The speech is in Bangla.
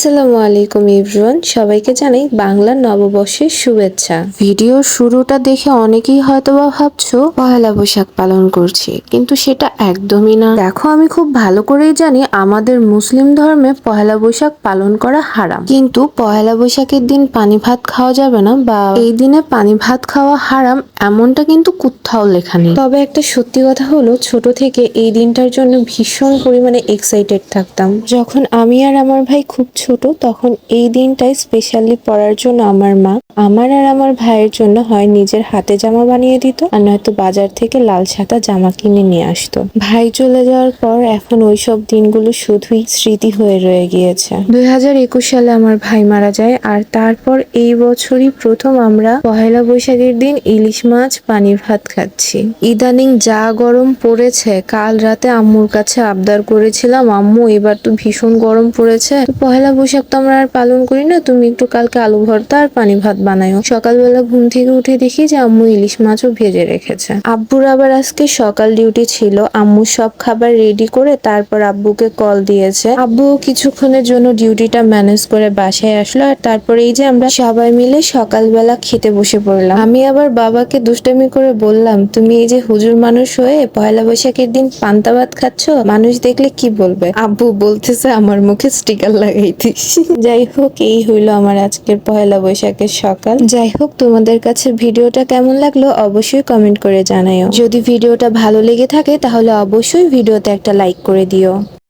আসসালামু আলাইকুম এভরিওয়ান, সবাইকে জানাই বাংলা নববর্ষের শুভেচ্ছা। ভিডিওর শুরুটা দেখে অনেকেই হয়তোবা ভাবছো পহেলা বৈশাখ পালন করছি, কিন্তু সেটা একদমই না। দেখো, আমি খুব ভালো করেই জানি আমাদের মুসলিম ধর্মে পহেলা বৈশাখ পালন করা হারাম, কিন্তু পহেলা বৈশাখের দিন পানি ভাত খাওয়া যাবে না বা এই দিনে পানি ভাত খাওয়া হারাম এমনটা কিন্তু কোথাও লেখা নেই। তবে একটা সত্যি কথা হলো, ছোট থেকে এই দিনটার জন্য ভীষণ পরিমাণে এক্সাইটেড থাকতাম। যখন আমি আর আমার ভাই খুব ছোট, তখন এই দিনটাই স্পেশালি পড়ার জন্য আমার মা আমার আর আমার ভাইয়ের জন্য হয় নিজের হাতে জামা বানিয়ে দিত, আর নয়তো বাজার থেকে লাল সাদা জামা কিনে নিয়ে আসতো। ভাই চলে যাওয়ার পর এখন ওইসব দিনগুলো শুধুই স্মৃতি হয়ে রয়ে গিয়েছে। 2021 সালে আমার ভাই মারা যায়, আর তারপর এই বছরই প্রথম আমরা পহেলা বৈশাখের দিন ইলিশ মাছ পানি ভাত খাচ্ছি। ইদানিং যা গরম পড়েছে, কাল রাতে আম্মুর কাছে আবদার করেছিলাম, আম্মু এবার তো ভীষণ গরম পড়েছে, তো পহেলা বৈশাখ তো আমরা আর পালন করি না, তুমি একটু কালকে আলু ভর্তা আর পানি ভাত বানায়ো। সকালবেলা ঘুম থেকে উঠে দেখি যে আম্মু ইলিশ মাছও ভেজে রেখেছে। আব্বুর আবার আজকে সকাল ডিউটি ছিল, আম্মু সব খাবার রেডি করে তারপর আব্বুকে কল দিয়েছে। আব্বু কিছুক্ষণের জন্য ডিউটিটা ম্যানেজ করে বাসায় আসলো, আর তারপর এই যে আমরা সবাই মিলে সকালবেলা খেতে বসে পড়লাম। আমি আবার বাবাকে দুষ্টামি করে বললাম, তুমি এই যে হুজুর মানুষ হয়ে পয়লা বৈশাখের দিন পান্তা ভাত খাচ্ছ, মানুষ দেখলে কি বলবে? আব্বু বলতেছে আমার মুখে স্টিকার লাগাইতিস। যাই হোক, এই হইলো আমার আজকের পয়লা বৈশাখের সকাল। যাই হোক, তোমাদের কাছে ভিডিওটা কেমন লাগলো অবশ্যই কমেন্ট করে জানাও। যদি ভিডিওটা ভালো লেগে থাকে তাহলে অবশ্যই ভিডিওতে একটা লাইক করে দিও।